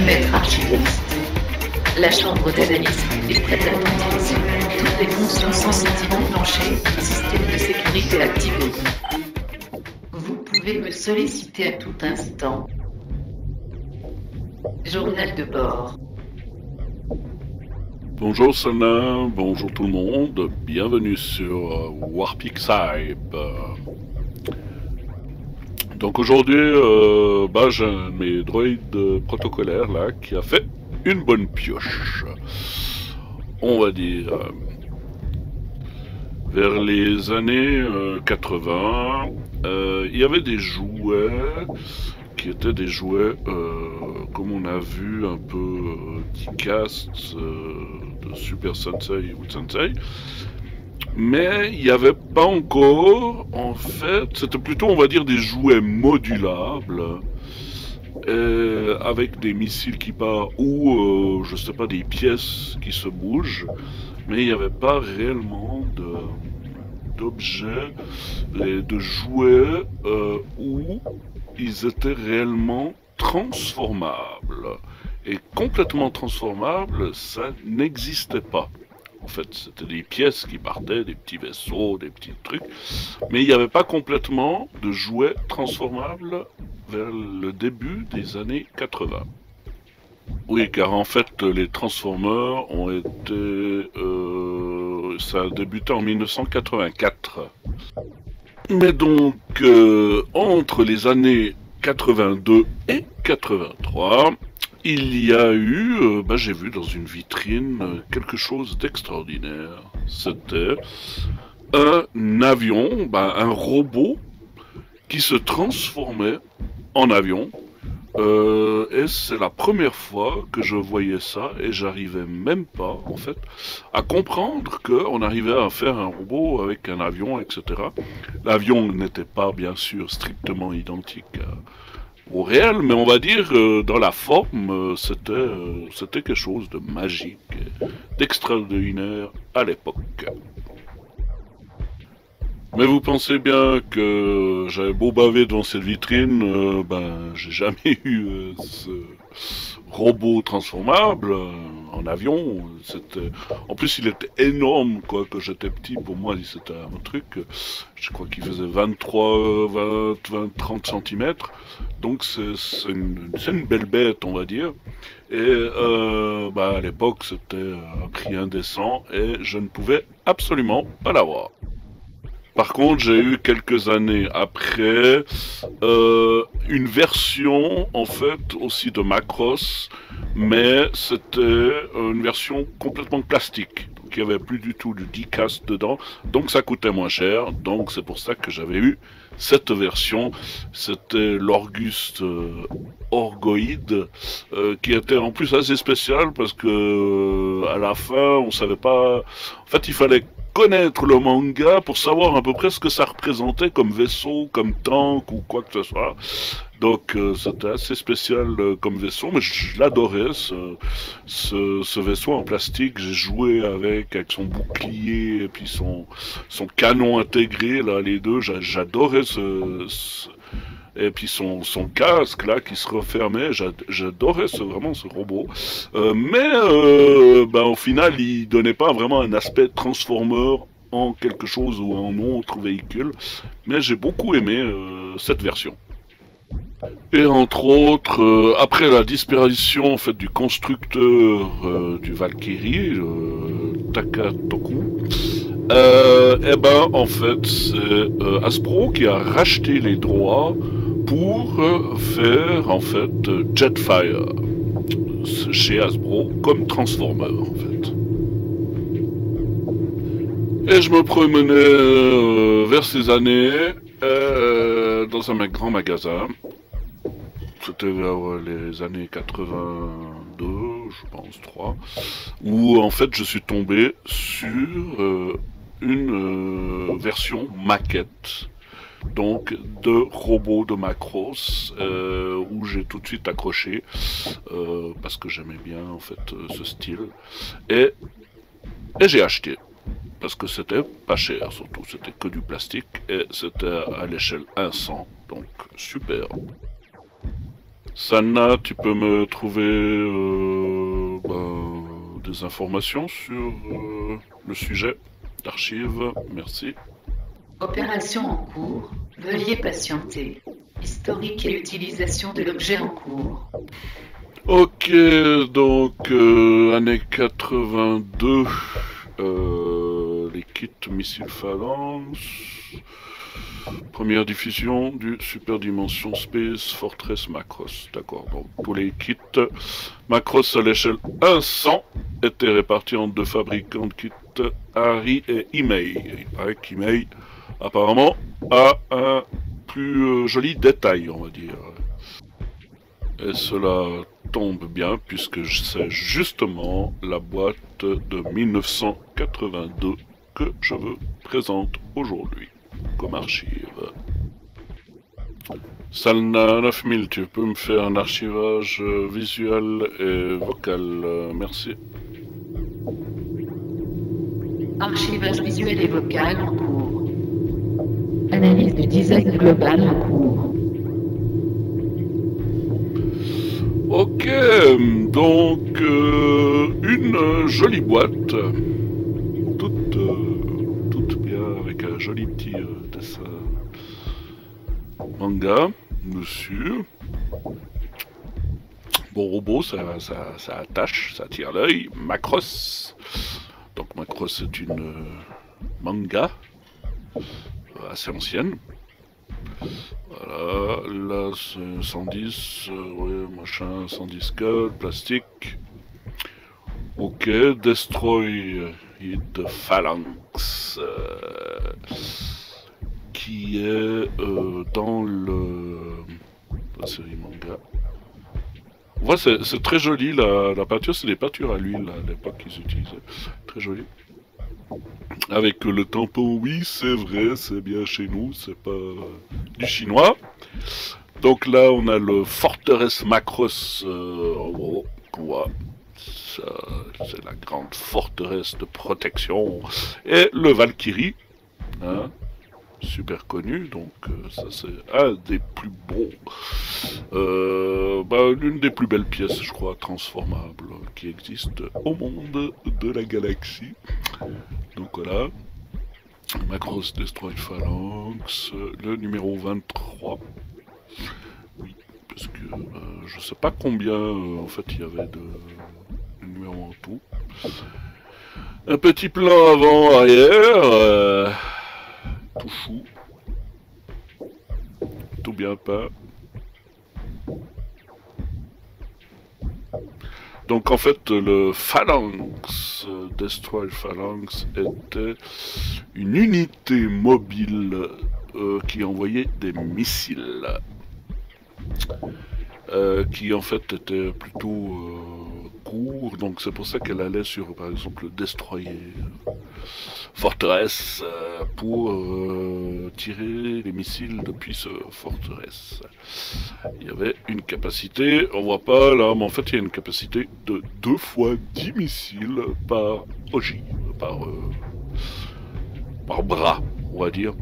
Maître archiviste. La chambre d'analyse est prête à l'utilisation. Toutes les fonctions sensitives enclenchées, système de sécurité activé. Vous pouvez me solliciter à tout instant. Journal de bord. Bonjour Sana, bonjour tout le monde, bienvenue sur Warpix-Hype. Donc aujourd'hui, j'ai un de mes droïdes protocolaires là qui a fait une bonne pioche. On va dire vers les années 80, il y avait des jouets qui étaient des jouets, comme on a vu un peu T-Cast de Super Sensei ou Sensei, mais il n'y avait pas encore, en fait, c'était plutôt, on va dire, des jouets modulables, avec des missiles qui partent, ou, je sais pas, des pièces qui se bougent, mais il n'y avait pas réellement d'objets, de jouets où ils étaient réellement transformables. Et complètement transformables, ça n'existait pas. En fait, c'était des pièces qui partaient, des petits vaisseaux, des petits trucs. Mais il n'y avait pas complètement de jouets transformables vers le début des années 80. Oui, car en fait, les Transformers ont été... ça a débuté en 1984. Mais donc, entre les années 82 et 83, il y a eu, j'ai vu dans une vitrine quelque chose d'extraordinaire. C'était un avion, un robot qui se transformait en avion. Et c'est la première fois que je voyais ça et j'arrivais même pas, en fait, à comprendre qu'on arrivait à faire un robot avec un avion, etc. L'avion n'était pas, bien sûr, strictement identique au réel, mais on va dire, dans la forme, c'était quelque chose de magique, d'extraordinaire à l'époque. Mais vous pensez bien que j'avais beau baver devant cette vitrine, j'ai jamais eu ce robot transformable en avion. En plus, il était énorme, quoi, quand j'étais petit. Pour moi, c'était un truc, je crois qu'il faisait 23, 30 cm. Donc, c'est une belle bête, on va dire. Et à l'époque, c'était un prix indécent et je ne pouvais absolument pas l'avoir. Par contre, j'ai eu quelques années après une version en fait aussi de Macross, mais c'était une version complètement plastique. Donc il n'y avait plus du tout du die-cast dedans, donc ça coûtait moins cher. Donc c'est pour ça que j'avais eu cette version. C'était l'Orguste Orgoïde, qui était en plus assez spécial parce que à la fin, on savait pas. En fait, il fallait connaître le manga pour savoir à peu près ce que ça représentait comme vaisseau, comme tank ou quoi que ce soit. Donc c'était assez spécial comme vaisseau, mais je l'adorais ce vaisseau en plastique. J'ai joué avec son bouclier et puis son canon intégré, là les deux. J'adorais et puis son casque là qui se refermait, j'adorais vraiment ce robot. Mais au final, il donnait pas vraiment un aspect Transformer en quelque chose ou en autre véhicule. Mais j'ai beaucoup aimé cette version. Et entre autres, après la disparition en fait du constructeur du Valkyrie, Takatoku, en fait c'est Hasbro qui a racheté les droits pour faire en fait Jetfire chez Hasbro comme Transformer en fait. Et je me promenais vers ces années dans un grand magasin. C'était vers les années 82, je pense, 3, où en fait je suis tombé sur une version maquette, donc de robots de Macross, où j'ai tout de suite accroché, parce que j'aimais bien en fait ce style, et j'ai acheté. Parce que c'était pas cher, surtout, c'était que du plastique, et c'était à l'échelle 100, donc super. Sana, tu peux me trouver des informations sur le sujet d'archives, merci. Opération en cours. Veuillez patienter. Historique et utilisation de l'objet en cours. Ok, donc année 82, les kits missiles Phalanx, première diffusion du Super Dimension Space Fortress Macross. D'accord, donc tous les kits Macross à l'échelle 100 étaient répartis en deux fabricants de kits, Harry et Imei. Il paraît qu'Imei, apparemment, a un plus joli détail, on va dire. Et cela tombe bien puisque c'est justement la boîte de 1982 que je vous présente aujourd'hui comme archive. Salna 9000, tu peux me faire un archivage visuel et vocal, merci. Archivage visuel et vocal en cours. Analyse du design global en cours. Ok, donc une jolie boîte, toute bien avec un joli petit dessin manga dessus. Bon robot, ça attache, ça attire l'œil. Macross, donc Macross c'est une manga assez ancienne. Voilà, là c'est 110, ouais, machin, 110 code, plastique. Ok, Destroy the Phalanx, qui est dans la série manga. Ouais, c'est très joli, la peinture, c'est des peintures à l'huile à l'époque qu'ils utilisaient. Très joli. Avec le tampon, oui, c'est vrai, c'est bien chez nous, c'est pas du chinois. Donc là, on a le Forteresse Macross, en gros, qu'on voit. C'est la grande forteresse de protection. Et le Valkyrie, hein, super connu, donc ça c'est un des plus beaux, l'une des plus belles pièces, je crois, transformables qui existent au monde de la galaxie. Donc voilà, Macross Destroy Phalanx, le numéro 23. Oui, parce que je sais pas combien en fait il y avait de numéros en tout. Un petit plan avant, arrière, tout chou, tout bien peint. Donc en fait le Phalanx, Destroy Phalanx, était une unité mobile qui envoyait des missiles. Qui en fait était plutôt court, donc c'est pour ça qu'elle allait sur par exemple le destroyer forteresse pour tirer les missiles depuis ce forteresse. Il y avait une capacité, on voit pas là, mais en fait il y a une capacité de 2 fois 10 missiles par ogive, par bras, on va dire.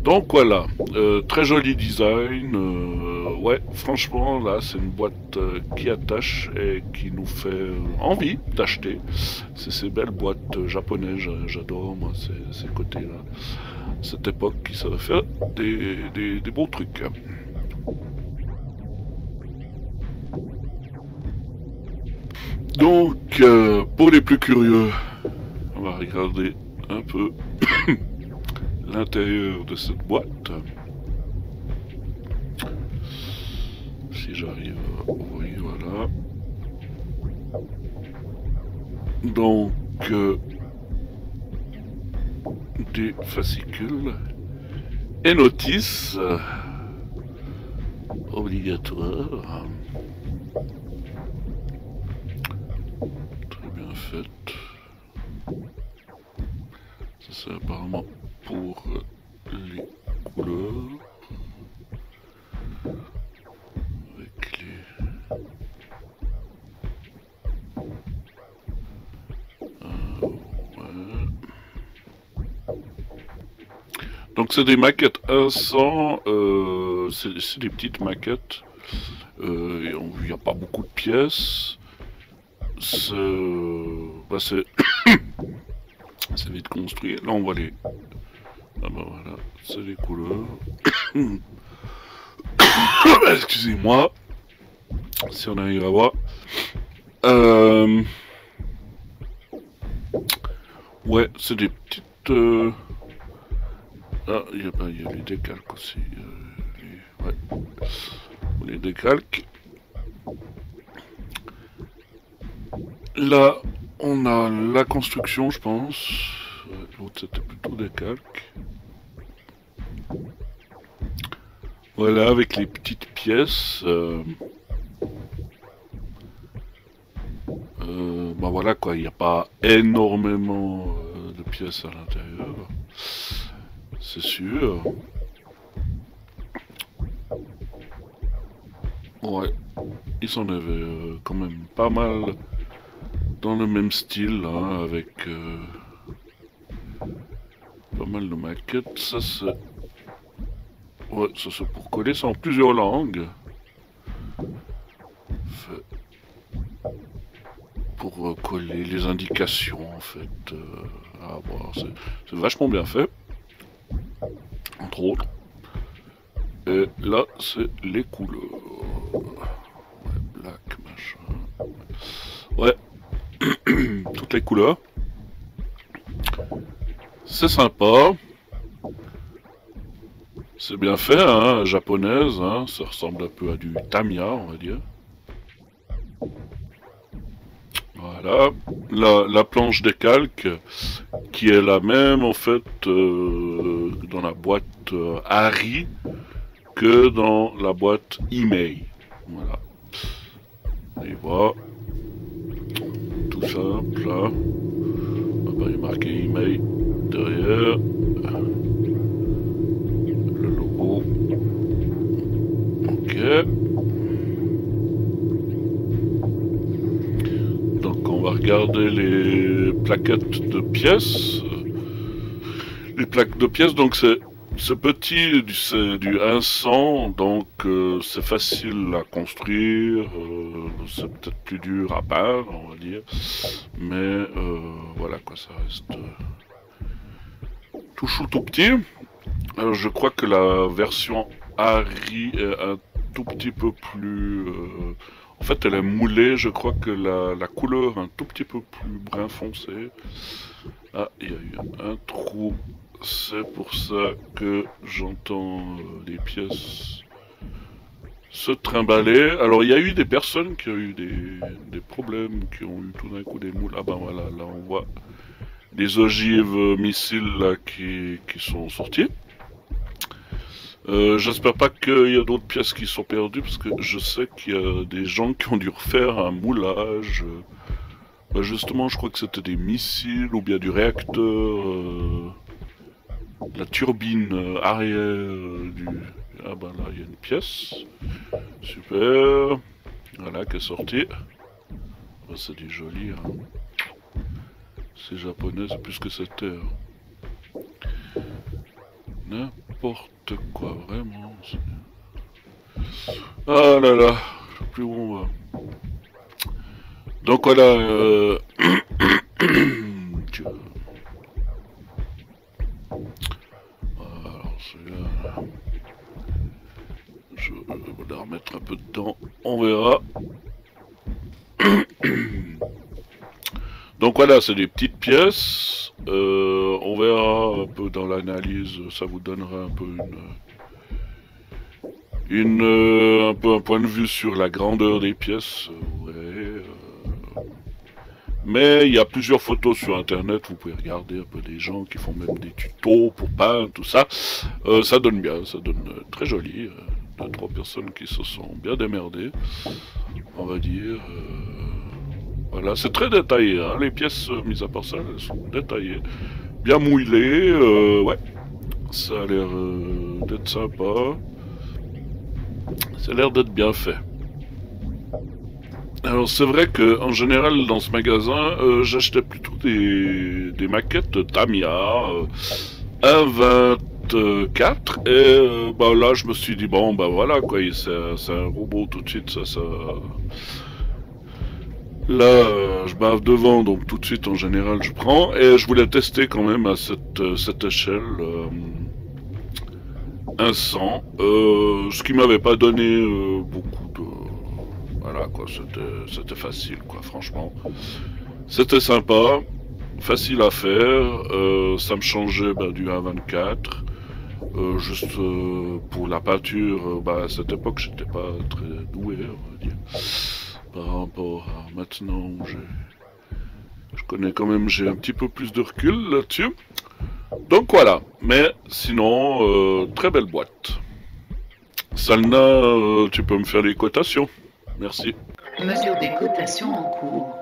Donc voilà, très joli design, ouais, franchement là c'est une boîte qui attache et qui nous fait envie d'acheter. C'est ces belles boîtes japonaises, j'adore moi ces côtés-là. Cette époque qui savait faire des beaux trucs. Donc, pour les plus curieux, on va regarder un peu l'intérieur de cette boîte. Si j'arrive à ouvrir, voilà. Donc, des fascicules et notices obligatoires. Très bien faites. Ça c'est apparemment pour les couleurs. Avec les... ouais. Donc c'est des maquettes 100, c'est des petites maquettes Il n'y a pas beaucoup de pièces. C'est c'est vite construit. Là, on voit les... Ah bah voilà, c'est les couleurs. Excusez-moi. Si on arrive à voir. Ouais, c'est des petites... Ah, il y a les décalques aussi. Ouais. Les décalques. Là, on a la construction, je pense. L'autre, c'était plutôt décalque. Voilà, avec les petites pièces. Bah voilà quoi, il n'y a pas énormément de pièces à l'intérieur. C'est sûr. Ouais, ils s'en avaient quand même pas mal dans le même style, hein, avec pas mal de maquettes. Ça c'est... Ouais, ça c'est pour coller ça en plusieurs langues. Pour coller les indications en fait à voir. C'est vachement bien fait. Entre autres. Et là c'est les couleurs. Ouais, black, machin. Ouais. Toutes les couleurs. C'est sympa. C'est bien fait, hein, japonaise, hein, ça ressemble un peu à du Tamiya, on va dire. Voilà, la planche des calques, qui est la même en fait dans la boîte Harry que dans la boîte Imei. Voilà. Et voilà. Tout simple, là. Ah bah, il est marqué Imei derrière. Le logo. Ok. Donc on va regarder les plaquettes de pièces. Les plaques de pièces, donc c'est petit, c'est du 100, donc c'est facile à construire, c'est peut-être plus dur à peindre, on va dire, mais voilà quoi, ça reste tout chou tout petit. Alors je crois que la version Harry est un tout petit peu plus... en fait elle est moulée, je crois que la couleur est un tout petit peu plus brun foncé. Ah, il y a eu un trou. C'est pour ça que j'entends les pièces se trimballer. Alors il y a eu des personnes qui ont eu des problèmes, qui ont eu tout d'un coup des moules. Ah ben voilà, là on voit des ogives missiles là, qui sont sorties. J'espère pas qu'il y a d'autres pièces qui sont perdues, parce que je sais qu'il y a des gens qui ont dû refaire un moulage. Bah justement, je crois que c'était des missiles ou bien du réacteur... la turbine arrière du... Ah ben là, il y a une pièce. Super. Voilà, qui est sortie. Oh, c'est du joli, hein. C'est japonais, c'est plus que c'était. Hein. N'importe quoi, vraiment. Ah là là, je sais plus où on va. Donc voilà, alors celui-là, je vais la remettre un peu dedans, on verra. Donc voilà, c'est des petites pièces, on verra un peu dans l'analyse, ça vous donnera un peu un peu un point de vue sur la grandeur des pièces, ouais. Mais il y a plusieurs photos sur internet, vous pouvez regarder un peu des gens qui font même des tutos pour peindre, tout ça. Ça donne bien, ça donne très joli. 2-3 personnes qui se sont bien démerdées, on va dire. Voilà, c'est très détaillé, hein. Les pièces, mis à part ça, elles sont détaillées. Bien mouillées, ouais. Ça a l'air d'être sympa. Ça a l'air d'être bien fait. Alors c'est vrai que en général dans ce magasin, j'achetais plutôt des maquettes Tamiya 1,20 4 et bah là je me suis dit bon bah voilà quoi, c'est un robot tout de suite ça. Là je bave devant donc tout de suite en général je prends et je voulais tester quand même à cette échelle un 100, ce qui m'avait pas donné beaucoup de... Voilà quoi, c'était facile quoi, franchement. C'était sympa, facile à faire, ça me changeait du A24. Juste pour la peinture, à cette époque j'étais pas très doué, on va dire. Par rapport à maintenant où je connais quand même, j'ai un petit peu plus de recul là-dessus. Donc voilà, mais sinon, très belle boîte. Salna, tu peux me faire les cotations? Merci. Mesure des cotations en cours.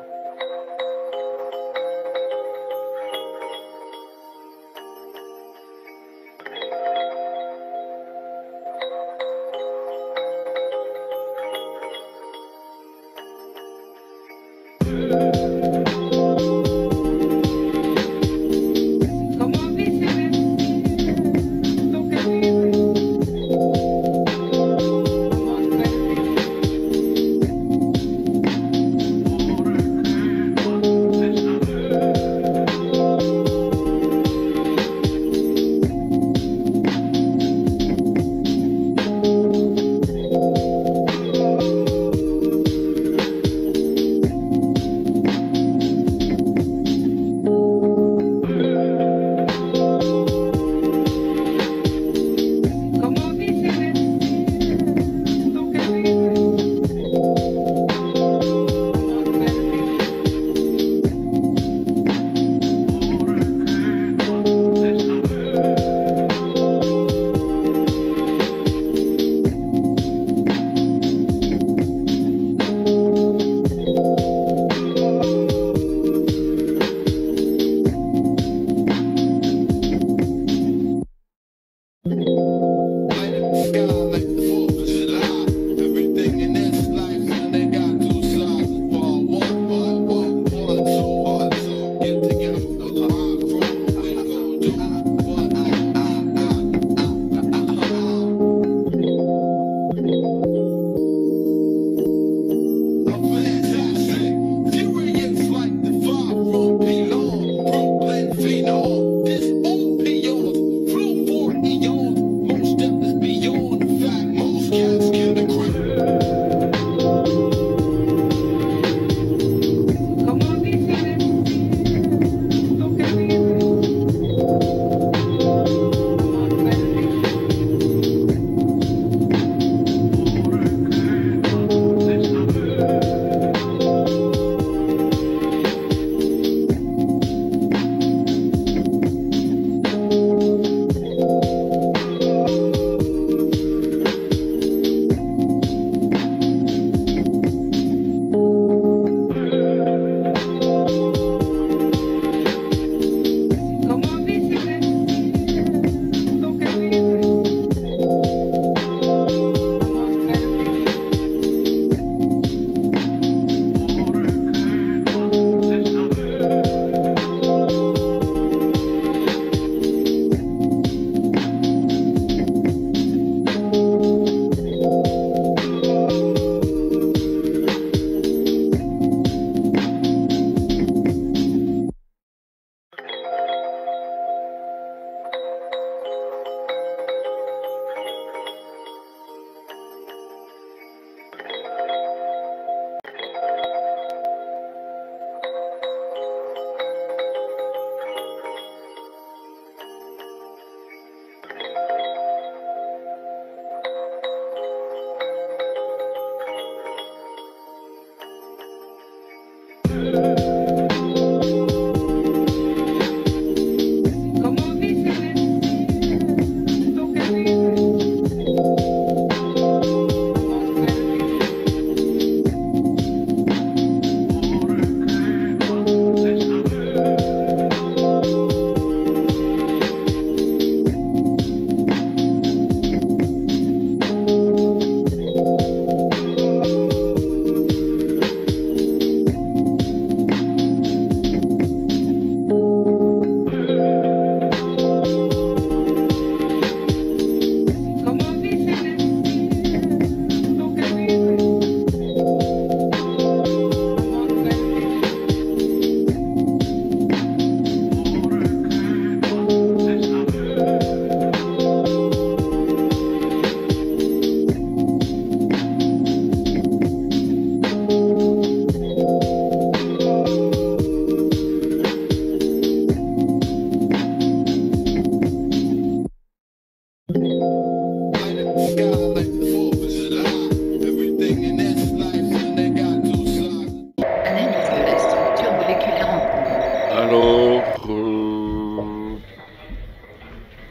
Alors,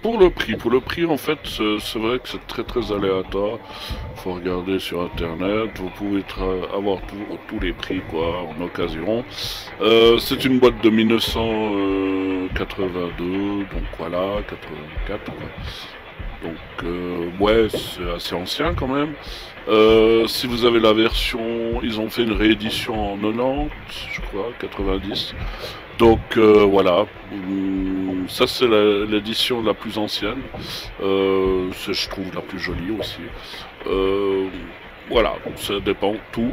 pour le prix en fait, c'est vrai que c'est très aléatoire. Faut regarder sur internet, vous pouvez avoir tous les prix quoi en occasion. C'est une boîte de 1982, donc voilà, 84 quoi. Donc ouais, c'est assez ancien quand même. Si vous avez la version, ils ont fait une réédition en 90, je crois, 90. Donc voilà, ça c'est l'édition la plus ancienne, c'est je trouve la plus jolie aussi. Voilà, ça dépend tout.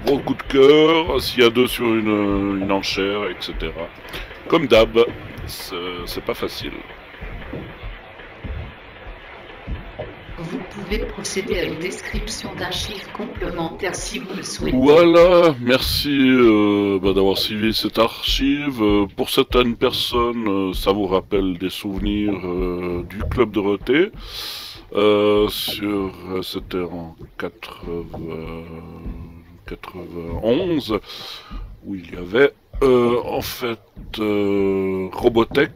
Vos coups de cœur, s'il y a deux sur une enchère, etc. Comme d'hab, c'est pas facile. Vous pouvez procéder à une description d'archives complémentaires si vous le souhaitez. Voilà, merci d'avoir suivi cette archive. Pour certaines personnes, ça vous rappelle des souvenirs du Club Dorothée. C'était en 91, où il y avait en fait Robotech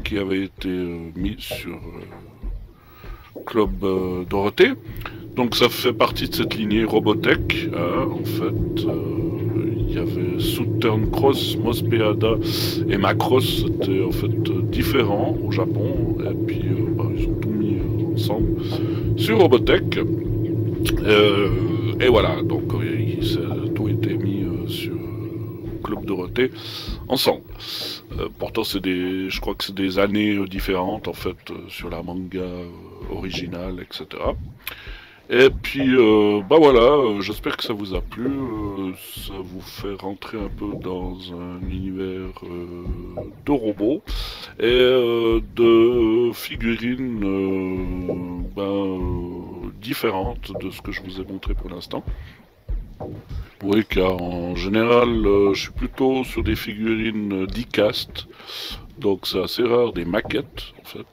qui avait été mis sur Club Dorothée. Donc ça fait partie de cette lignée Robotech. En fait, il y avait Southern Cross, Mospeada et Macross. C'était en fait différent au Japon. Et puis ils ont tout mis ensemble sur Robotech. Et voilà, donc ça a tout été mis sur Club Dorothée ensemble. Pourtant je crois que c'est des années différentes en fait sur la manga originale, etc. Et puis voilà, j'espère que ça vous a plu, ça vous fait rentrer un peu dans un univers de robots et de figurines différentes de ce que je vous ai montré pour l'instant. Oui, car en général, je suis plutôt sur des figurines die-cast, donc c'est assez rare des maquettes, en fait.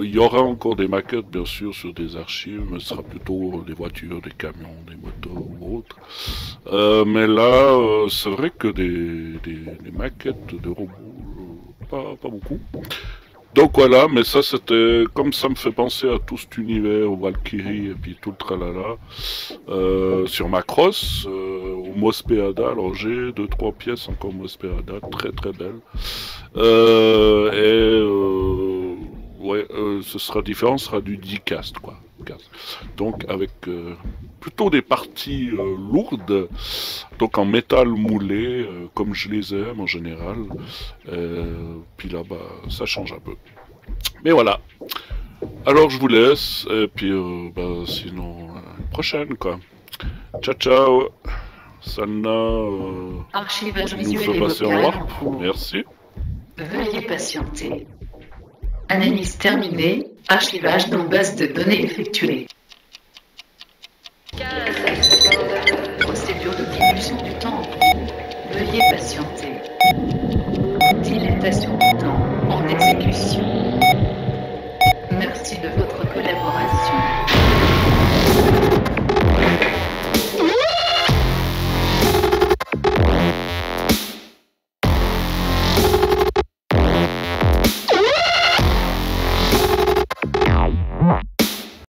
Il y aura encore des maquettes, bien sûr, sur des archives, mais ce sera plutôt des voitures, des camions, des motos ou autres. Mais là, c'est vrai que des maquettes de robots, pas beaucoup. Donc voilà, mais ça c'était, comme ça me fait penser à tout cet univers, Valkyrie et puis tout le tralala, sur Macross, au Mospeada, alors j'ai 2-3 pièces encore Mospeada, très belles, ouais, ce sera différent, ce sera du die-cast quoi, donc avec plutôt des parties lourdes, donc en métal moulé, comme je les aime en général. Puis là, ça change un peu. Mais voilà. Alors je vous laisse, et puis sinon, une prochaine quoi. Ciao. Sanna Archivage nous visuel fait et passer en vocal en warp. cours. Merci. Veuillez patienter. Analyse terminée. Archivage dans base de données effectuée. Procédure de diminution du temps en cours. Veuillez patienter. Dilatation